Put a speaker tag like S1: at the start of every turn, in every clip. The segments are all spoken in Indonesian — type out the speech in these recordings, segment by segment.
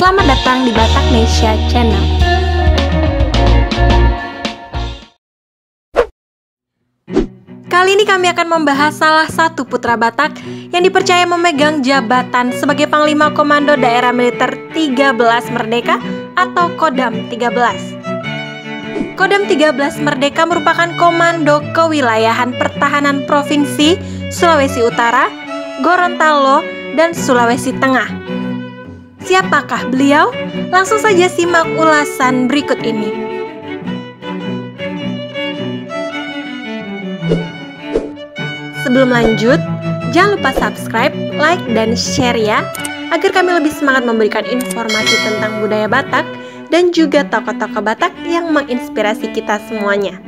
S1: Selamat datang di Batak Nesia Channel. Kali ini kami akan membahas salah satu putra Batak yang dipercaya memegang jabatan sebagai Panglima Komando Daerah Militer 13 Merdeka atau Kodam 13. Kodam 13 Merdeka merupakan komando kewilayahan pertahanan Provinsi Sulawesi Utara, Gorontalo, dan Sulawesi Tengah. Siapakah beliau? Langsung saja simak ulasan berikut ini. Sebelum lanjut, jangan lupa subscribe, like, dan share ya, agar kami lebih semangat memberikan informasi tentang budaya Batak dan juga tokoh-tokoh Batak yang menginspirasi kita semuanya.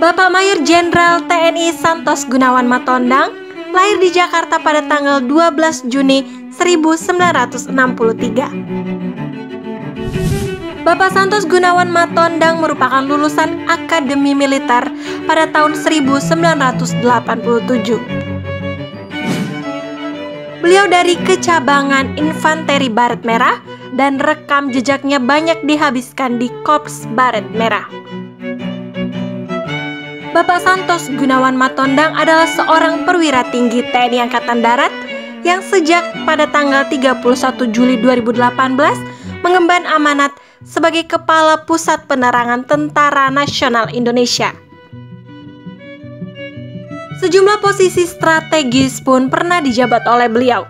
S1: Bapak Mayor Jenderal TNI Santos Gunawan Matondang lahir di Jakarta pada tanggal 12 Juni 1963. Bapak Santos Gunawan Matondang merupakan lulusan Akademi Militer pada tahun 1987. Beliau dari kecabangan Infanteri Baret Merah dan rekam jejaknya banyak dihabiskan di Korps Baret Merah. Bapak Santos Gunawan Matondang adalah seorang perwira tinggi TNI Angkatan Darat yang sejak pada tanggal 31 Juli 2018 mengemban amanat sebagai Kepala Pusat Penerangan Tentara Nasional Indonesia. Sejumlah posisi strategis pun pernah dijabat oleh beliau,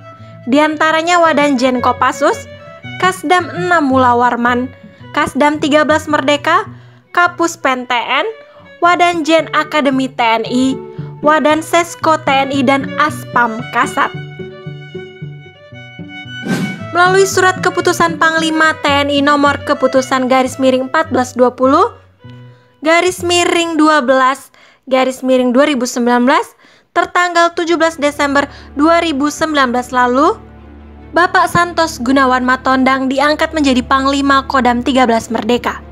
S1: di antaranya Wadanjen Kopassus, Kasdam 6 Mula Warman, Kasdam 13 Merdeka, Kapus Pen TN, Wadanjen Akademi TNI, Wadan Sesko TNI, dan Aspam Kasat. Melalui surat keputusan Panglima TNI nomor keputusan /1420 /12 tertanggal 17 Desember 2019 lalu, Bapak Santos Gunawan Matondang diangkat menjadi Panglima Kodam 13 Merdeka.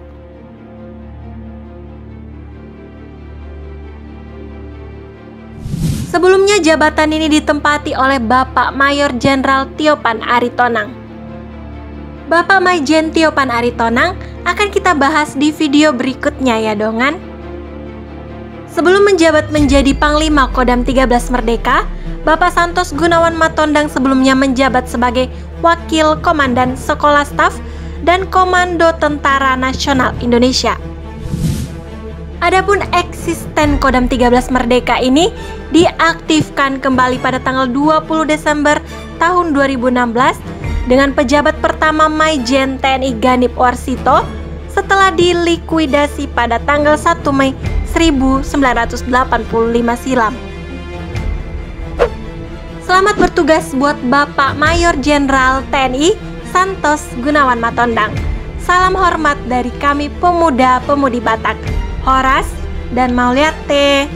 S1: Sebelumnya jabatan ini ditempati oleh Bapak Mayor Jenderal Tiopan Aritonang. Bapak Maijen Tiopan Aritonang akan kita bahas di video berikutnya ya dongan. Sebelum menjabat menjadi Panglima Kodam 13 Merdeka, Bapak Santos Gunawan Matondang sebelumnya menjabat sebagai Wakil Komandan Sekolah Staf dan Komando Tentara Nasional Indonesia. Adapun eksisten Kodam 13 Merdeka ini diaktifkan kembali pada tanggal 20 Desember tahun 2016 dengan pejabat pertama Maijen TNI Ganip Warsito setelah dilikuidasi pada tanggal 1 Mei 1985 silam. Selamat bertugas buat Bapak Mayor Jenderal TNI Santos Gunawan Matondang. Salam hormat dari kami pemuda-pemudi Batak, Horas dan Mauliate.